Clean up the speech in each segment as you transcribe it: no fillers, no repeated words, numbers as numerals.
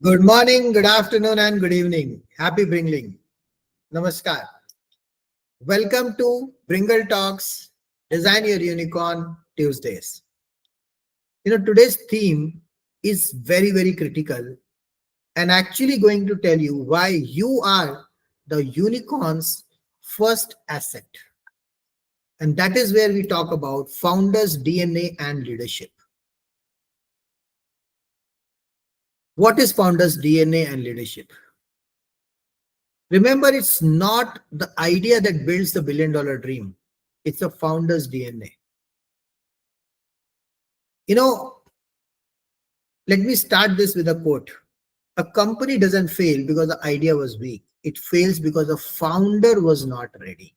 Good morning, good afternoon, and good evening. Happy Bringling. Namaskar. Welcome to Bringle Talks, Design Your Unicorn Tuesdays. Today's theme is very critical and actually going to tell you why you are the unicorn's first asset. And that is where we talk about founders' DNA and leadership. What is founders' DNA and leadership? Remember, it's not the idea that builds the billion-dollar dream. It's a founder's DNA. You know, Let me start this with a quote. A company doesn't fail because the idea was weak. It fails because the founder was not ready.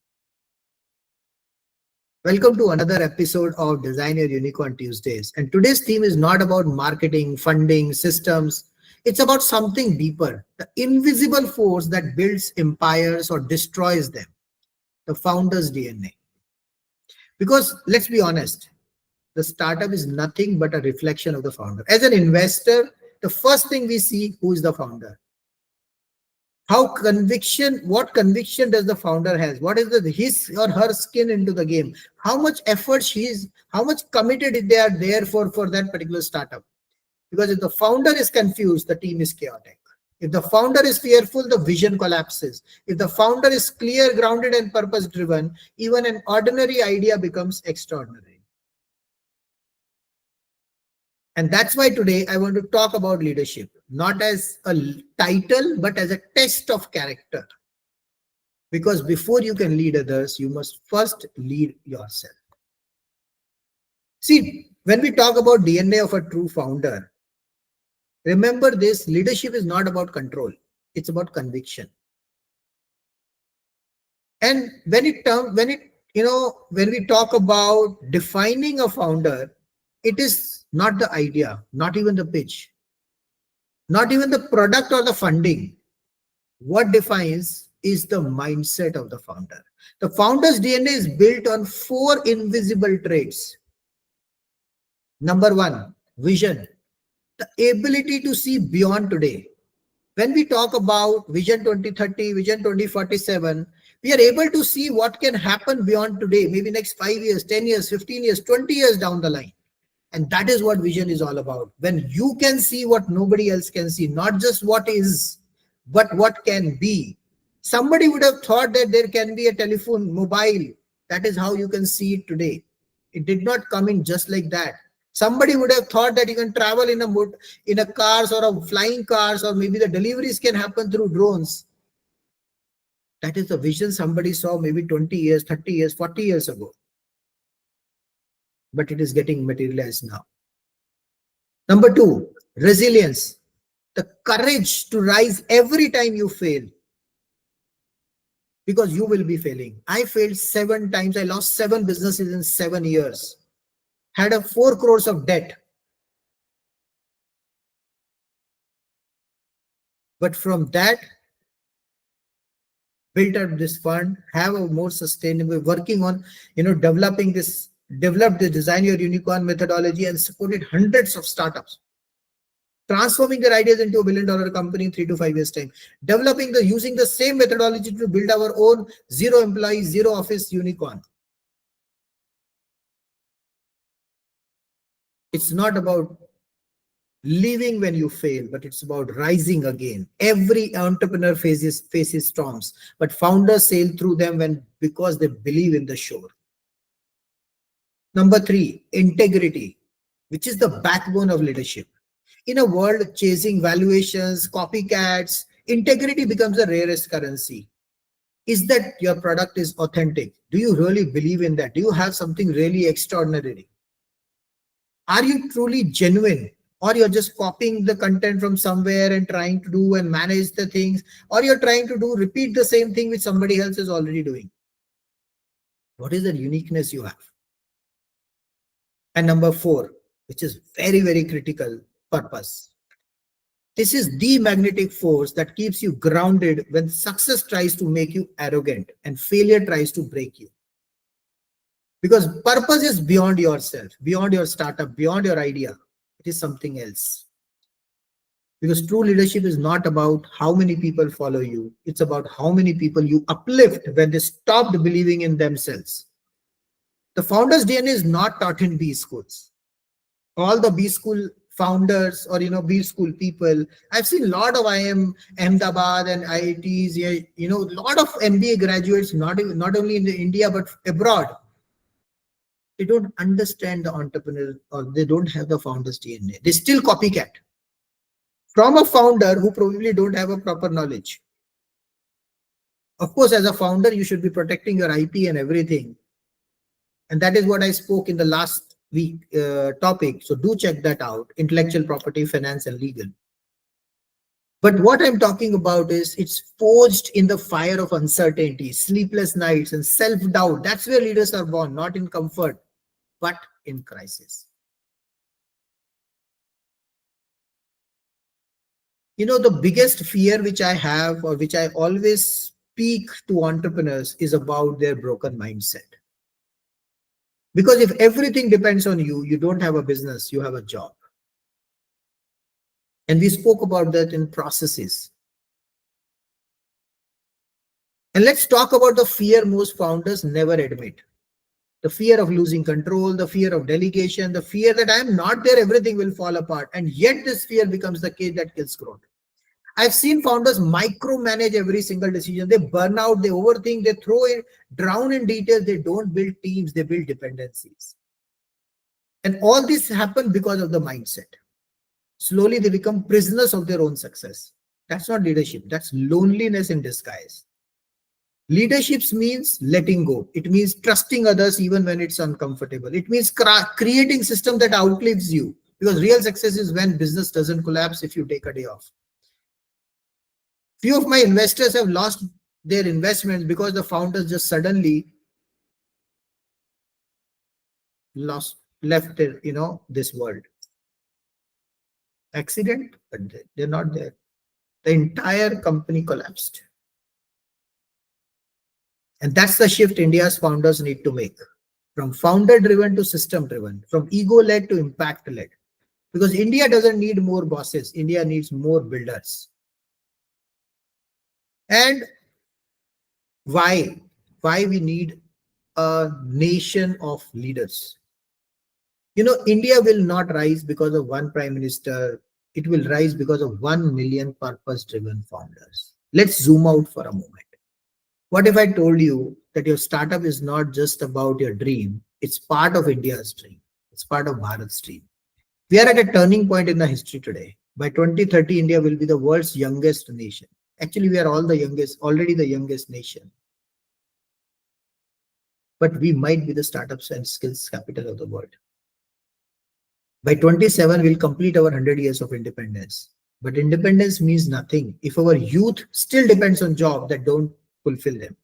Welcome to another episode of Design Your Unicorn Tuesdays. And today's theme is not about marketing, funding, systems. It's about something deeper, the invisible force that builds empires or destroys them, the founder's DNA. Because let's be honest, the startup is nothing but a reflection of the founder. As an investor, the first thing we see, who is the founder? What conviction does the founder has? What is his or her skin into the game? How much effort how much committed they are there for that particular startup? Because if the founder is confused, the team is chaotic. If the founder is fearful, the vision collapses. If the founder is clear, grounded, and purpose driven, even an ordinary idea becomes extraordinary. And that's why today I want to talk about leadership, not as a title, but as a test of character. Because before you can lead others, you must first lead yourself. See, when we talk about DNA of a true founder, remember this: leadership is not about control, it's about conviction. And when we talk about defining a founder, it is not the idea, not even the pitch, not even the product or the funding. What defines is the mindset of the founder. The founder's DNA is built on 4 invisible traits. Number 1, vision, the ability to see beyond today. When we talk about Vision 2030, Vision 2047, we are able to see what can happen beyond today, maybe next 5 years, 10 years, 15 years, 20 years down the line. And that is what vision is all about. When you can see what nobody else can see, not just what is, but what can be. Somebody would have thought that there can be a telephone, mobile. That is how you can see it today. It did not come in just like that. Somebody would have thought that you can travel in a cars or a flying cars, or maybe the deliveries can happen through drones. That is the vision somebody saw maybe 20 years, 30 years, 40 years ago. But it is getting materialized now. Number 2, resilience, the courage to rise every time you fail. Because you will be failing. I failed 7 times. I lost 7 businesses in 7 years. Had a 4 crores of debt. But from that, built up this fund, have a more sustainable, working on, develop the Design Your Unicorn methodology and supported hundreds of startups, transforming their ideas into a billion-dollar company in 3 to 5 years time, using the same methodology to build our own 0 employee, 0 office unicorn. It's not about leaving when you fail, but it's about rising again. Every entrepreneur faces storms, but founders sail through them because they believe in the shore. Number 3, integrity, which is the backbone of leadership. In a world chasing valuations, copycats, integrity becomes the rarest currency. Is that your product is authentic? Do you really believe in that? Do you have something really extraordinary? Are you truly genuine? Or you're just copying the content from somewhere and trying to do and manage the things, or you're trying to repeat the same thing which somebody else is already doing? What is the uniqueness you have? And number 4, which is very critical, purpose. This is the magnetic force that keeps you grounded when success tries to make you arrogant and failure tries to break you. Because purpose is beyond yourself, beyond your startup, beyond your idea. It is something else. Because true leadership is not about how many people follow you, it's about how many people you uplift when they stopped believing in themselves. The founder's DNA is not taught in B schools. All the B school founders or B school people, I've seen a lot of IIM Ahmedabad and IITs, yeah, a lot of MBA graduates, not only in the India but abroad. They don't understand the entrepreneur or they don't have the founder's DNA. They still copycat from a founder who probably don't have a proper knowledge. Of course, as a founder, you should be protecting your IP and everything. And that is what I spoke in the last week topic. So do check that out: intellectual property, finance, and legal. But what I'm talking about is it's forged in the fire of uncertainty, sleepless nights, and self doubt. That's where leaders are born, not in comfort, but in crisis. The biggest fear which I have, or which I always speak to entrepreneurs, is about their broken mindset. Because if everything depends on you, you don't have a business, you have a job. And we spoke about that in processes. And let's talk about the fear most founders never admit. The fear of losing control, the fear of delegation, the fear that I'm not there, everything will fall apart. And yet this fear becomes the cage that kills growth. I've seen founders micromanage every single decision. They burn out, they overthink, they drown in details. They don't build teams, they build dependencies. And all this happens because of the mindset. Slowly they become prisoners of their own success. That's not leadership, that's loneliness in disguise. Leadership means letting go. It means trusting others even when it's uncomfortable. It means creating system that outlives you. Because real success is when business doesn't collapse if you take a day off. Few of my investors have lost their investments because the founders just suddenly left their, this world. Accident, but they're not there. The entire company collapsed. And that's the shift India's founders need to make. From founder driven to system driven, from ego led to impact led. Because India doesn't need more bosses, India needs more builders. And why? Why we need a nation of leaders? India will not rise because of one prime minister. It will rise because of 1 million purpose driven founders. Let's zoom out for a moment. What if I told you that your startup is not just about your dream, it's part of India's dream. It's part of Bharat's dream. We are at a turning point in the history today. By 2030, India will be the world's youngest nation. Actually, we are all the youngest, already the youngest nation. But we might be the startups and skills capital of the world. By 27, we'll complete our 100 years of independence. But independence means nothing if our youth still depends on jobs that don't fulfill them.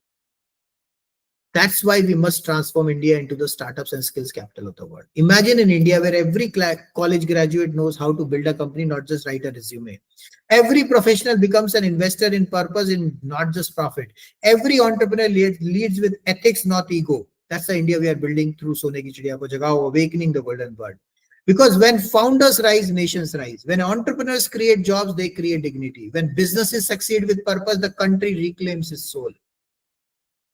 That's why we must transform India into the startups and skills capital of the world. Imagine in India where every college graduate knows how to build a company, not just write a resume. Every professional becomes an investor in purpose, in not just profit. Every entrepreneur leads with ethics, not ego. That's the India we are building through Sone Ki Chidiya Ko Jagao, awakening the golden bird. Because when founders rise, nations rise. When entrepreneurs create jobs, they create dignity. When businesses succeed with purpose, the country reclaims its soul.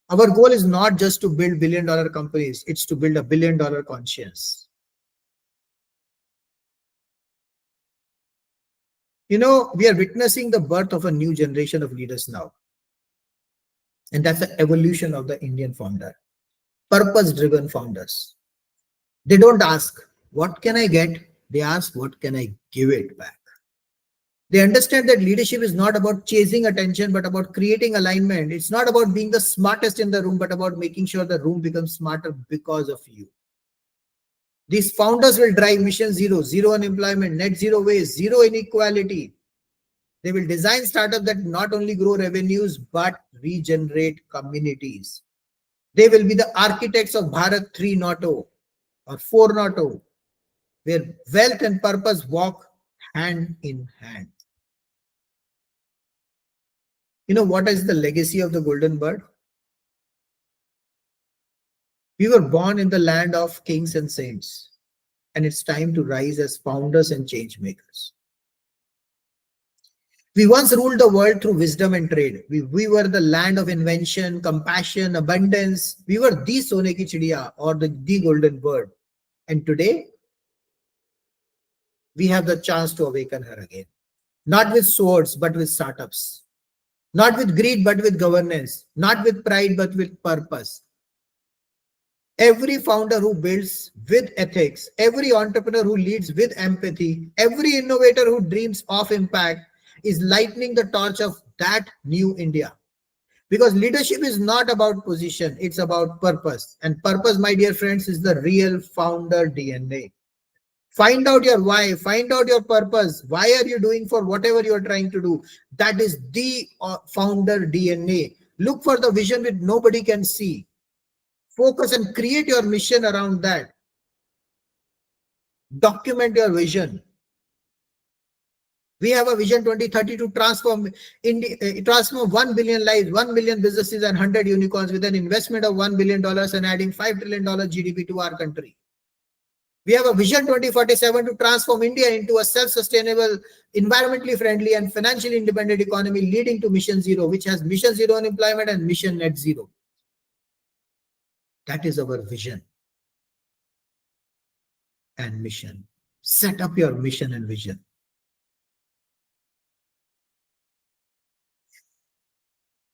Our goal is not just to build billion-dollar companies, it's to build a billion-dollar conscience. We are witnessing the birth of a new generation of leaders now. And that's the evolution of the Indian founder. Purpose-driven founders. They don't ask, what can I get? They ask, what can I give it back? They understand that leadership is not about chasing attention, but about creating alignment. It's not about being the smartest in the room, but about making sure the room becomes smarter because of you. These founders will drive mission zero, zero unemployment, net zero waste, zero inequality. They will design startups that not only grow revenues, but regenerate communities. They will be the architects of Bharat 3.0 or 4.0, where wealth and purpose walk hand in hand. What is the legacy of the golden bird? We were born in the land of kings and saints, and it's time to rise as founders and change makers. We once ruled the world through wisdom and trade. We were the land of invention, compassion, abundance. We were the Sone ki Chidiya or the golden bird. And today, we have the chance to awaken her again. Not with swords, but with startups. Not with greed, but with governance. Not with pride, but with purpose. Every founder who builds with ethics, every entrepreneur who leads with empathy, every innovator who dreams of impact is lightening the torch of that new India. Because leadership is not about position, it's about purpose. And purpose, my dear friends, is the real founder DNA. Find out your why, find out your purpose. Why are you doing for whatever you're trying to do? That is the founder DNA. Look for the vision which nobody can see. Focus and create your mission around that. Document your vision. We have a vision 2030 to transform India, transform 1 billion lives, 1 million businesses, and 100 unicorns with an investment of $1 billion and adding $5 trillion GDP to our country. We have a vision 2047 to transform India into a self-sustainable, environmentally friendly, and financially independent economy, leading to Mission Zero, which has Mission Zero unemployment and Mission Net Zero. That is our vision and mission. Set up your mission and vision.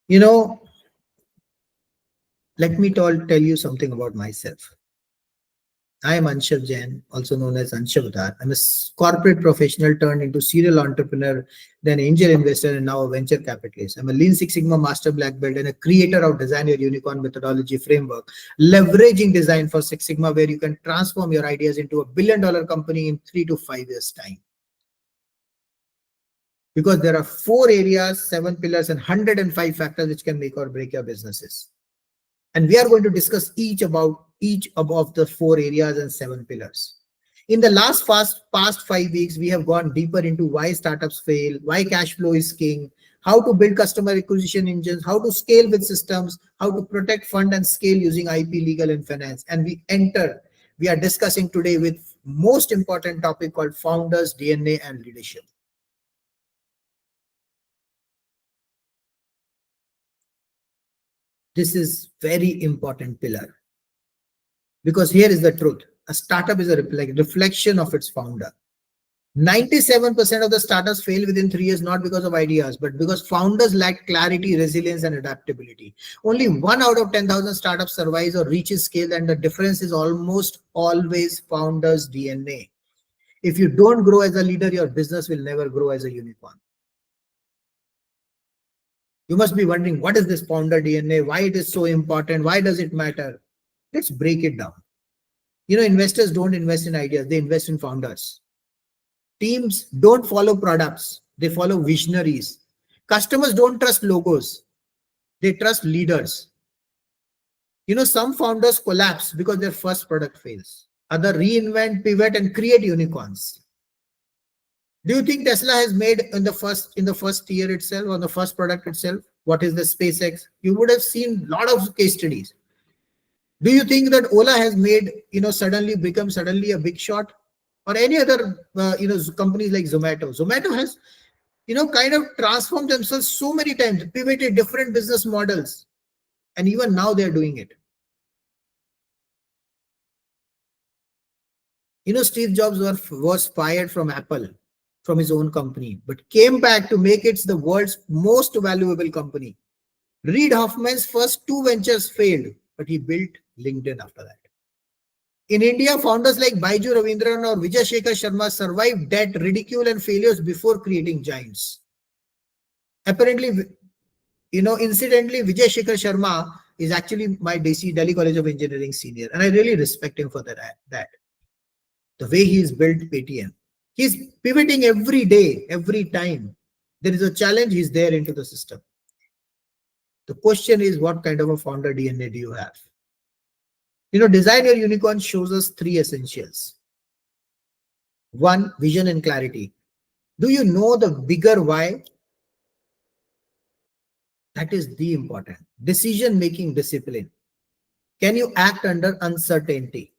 You know, let me tell you something about myself. I am Ansshav Jain, also known as Anshavatar. I'm a corporate professional turned into serial entrepreneur, then angel investor, and now a venture capitalist. I'm a Lean Six Sigma Master Black Belt and a creator of Design Your Unicorn methodology framework, leveraging design for Six Sigma, where you can transform your ideas into $1 billion company in 3 to 5 years' time. Because there are 4 areas, 7 pillars, and 105 factors which can make or break your businesses. And we are going to discuss each of the 4 areas and 7 pillars. In the past 5 weeks, we have gone deeper into why startups fail, why cash flow is king, how to build customer acquisition engines, how to scale with systems, how to protect, fund, and scale using IP, legal, and finance. And we are discussing today with most important topic called founders, DNA, and leadership. This is very important pillar. Because here is the truth. A startup is a reflection of its founder. 97% of the startups fail within 3 years, not because of ideas, but because founders lack clarity, resilience, and adaptability. Only 1 out of 10,000 startups survives or reaches scale, and the difference is almost always founders' DNA. If you don't grow as a leader, your business will never grow as a unicorn. You must be wondering, what is this founder DNA? Why it is so important? Why does it matter? Let's break it down. Investors don't invest in ideas, they invest in founders. Teams don't follow products, they follow visionaries. Customers don't trust logos, they trust leaders. Some founders collapse because their first product fails. Others reinvent, pivot, and create unicorns. Do you think Tesla has made in the first year itself, on the first product itself? What is the SpaceX? You would have seen a lot of case studies. Do you think that Ola has made, become suddenly a big shot? Or any other, companies like Zomato? Zomato has, kind of transformed themselves so many times, pivoted different business models. And even now they're doing it. Steve Jobs was fired from Apple, from his own company, but came back to make it the world's most valuable company. Reid Hoffman's first 2 ventures failed, but he built LinkedIn after that. In India, founders like Baiju Ravindran or Vijay Shekhar Sharma survived debt, ridicule, and failures before creating giants. Apparently, incidentally, Vijay Shekhar Sharma is actually my Delhi College of Engineering senior, and I really respect him for that. The way he's built Paytm. He's pivoting every day, every time. There is a challenge, he's there into the system. The question is, what kind of a founder DNA do you have? Design Your Unicorn shows us 3 essentials. 1, vision and clarity. Do you know the bigger why? That is the important. Decision-making discipline. Can you act under uncertainty?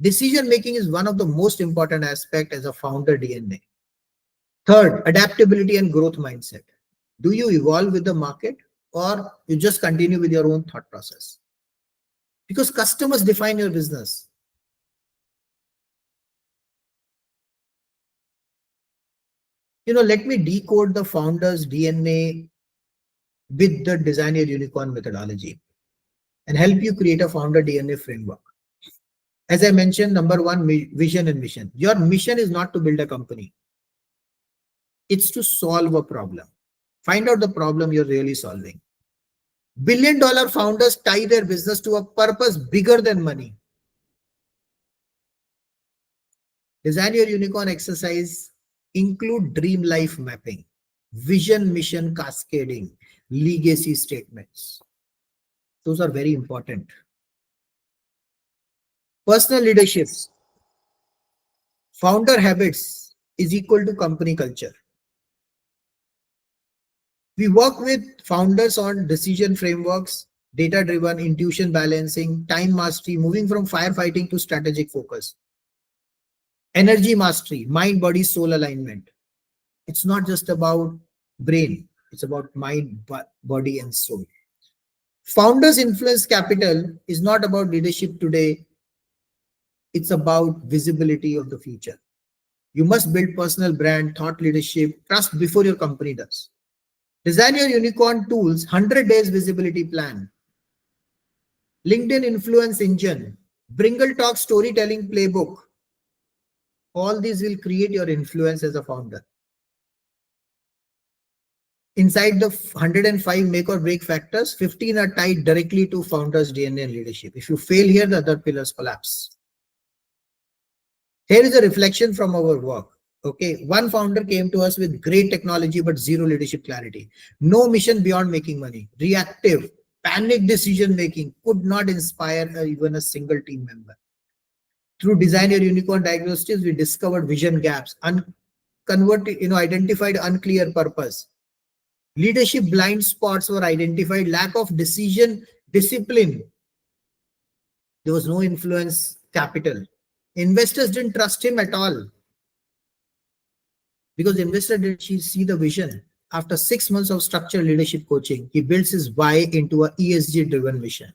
Decision-making is one of the most important aspects as a founder DNA. Third, adaptability and growth mindset. Do you evolve with the market or you just continue with your own thought process? Because customers define your business. Let me decode the founder's DNA with the Design Your Unicorn methodology and help you create a founder DNA framework. As I mentioned, number one, vision and mission. Your mission is not to build a company. It's to solve a problem. Find out the problem you're really solving. Billion-dollar founders tie their business to a purpose bigger than money. Design Your Unicorn exercise include dream life mapping, vision mission cascading, legacy statements. Those are very important. Personal leadership. Founder habits is equal to company culture. We work with founders on decision frameworks, data-driven intuition balancing, time mastery, moving from firefighting to strategic focus. Energy mastery, mind, body, soul alignment. It's not just about brain. It's about mind, body, and soul. Founders influence capital is not about leadership today. It's about visibility of the future. You must build personal brand, thought leadership, trust before your company does. Design Your Unicorn tools, 100 days visibility plan. LinkedIn influence engine, Bringle Talks storytelling playbook. All these will create your influence as a founder. Inside the 105 make or break factors, 15 are tied directly to founders' DNA and leadership. If you fail here, the other pillars collapse. Here is a reflection from our work. Okay, one founder came to us with great technology but zero leadership clarity. No mission beyond making money. Reactive, panic decision making, could not inspire even a single team member. Through Design Your Unicorn diagnostics, we discovered vision gaps, identified unclear purpose. Leadership blind spots were identified, lack of decision discipline. There was no influence capital. Investors didn't trust him at all because the investor didn't see the vision. After 6 months of structured leadership coaching, he builds his why into a ESG driven mission.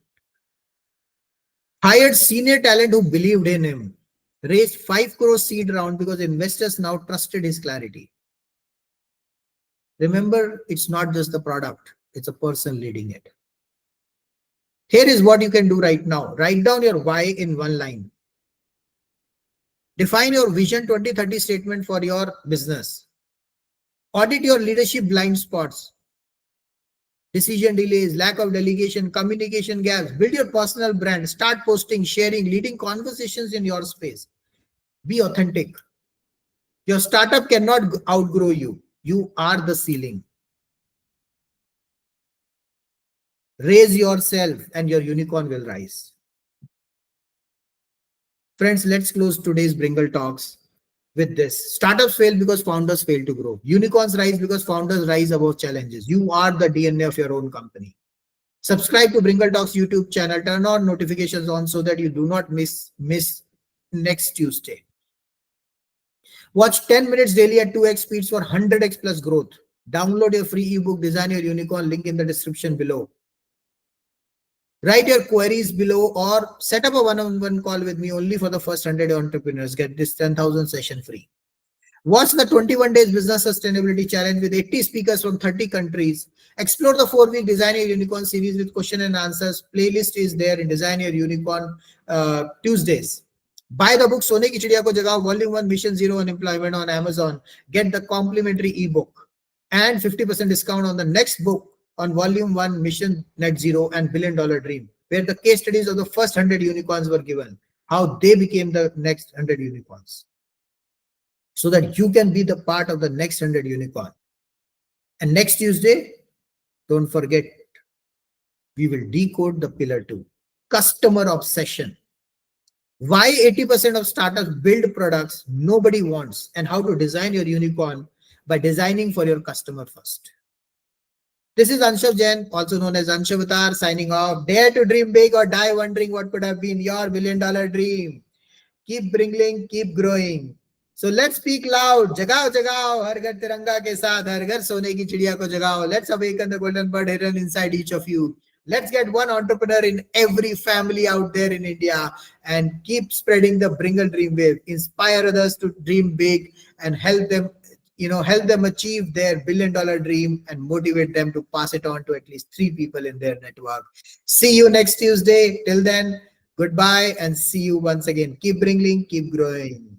Hired senior talent who believed in him. Raised 5 crore seed round because investors now trusted his clarity. Remember, it's not just the product, it's a person leading it. Here is what you can do right now. Write down your why in one line. Define your vision 2030 statement for your business. Audit your leadership blind spots. Decision delays, lack of delegation, communication gaps. Build your personal brand. Start posting, sharing, leading conversations in your space. Be authentic. Your startup cannot outgrow you. You are the ceiling. Raise yourself and your unicorn will rise. Friends, let's close today's Bringle Talks with this. Startups fail because founders fail to grow. Unicorns rise because founders rise above challenges. You are the DNA of your own company. Subscribe to Bringle Talks YouTube channel. Turn on notifications on so that you do not miss next Tuesday. Watch 10 minutes daily at 2x speeds for 100x plus growth. Download your free ebook, Design Your Unicorn, link in the description below. Write your queries below or set up a one-on-one call with me only for the first 100 entrepreneurs. Get this 10,000 session free. Watch the 21 days business sustainability challenge with 80 speakers from 30 countries. Explore the 4-week Design Your Unicorn series with question and answers. Playlist is there in Design Your Unicorn Tuesdays. Buy the book Sone Ki Chidiya Ko Jagao Volume 1 Mission Zero Unemployment on Amazon. Get the complimentary ebook and 50% discount on the next book on Volume 1 Mission Net Zero and Billion Dollar Dream, where the case studies of the first 100 unicorns were given, how they became the next 100 unicorns, so that you can be the part of the next 100 unicorn. And next Tuesday, don't forget, we will decode the pillar 2, customer obsession. Why 80% of startups build products nobody wants and how to design your unicorn by designing for your customer first. This is Ansshav Jain, also known as Anshavatar, signing off. Dare to dream big or die wondering what could have been your $1 billion dream. Keep bringing, keep growing. So let's speak loud. Jagao, jagao, har ghar tiranga ke saath, har ghar sone ki chidiya ko jagao. Let's awaken the golden bird hidden inside each of you. Let's get one entrepreneur in every family out there in India and keep spreading the Bringle dream wave. Inspire others to dream big and help them, help them achieve their $1 billion dream and motivate them to pass it on to at least 3 people in their network. See you next Tuesday. Till then, goodbye and see you once again. Keep bringing, keep growing.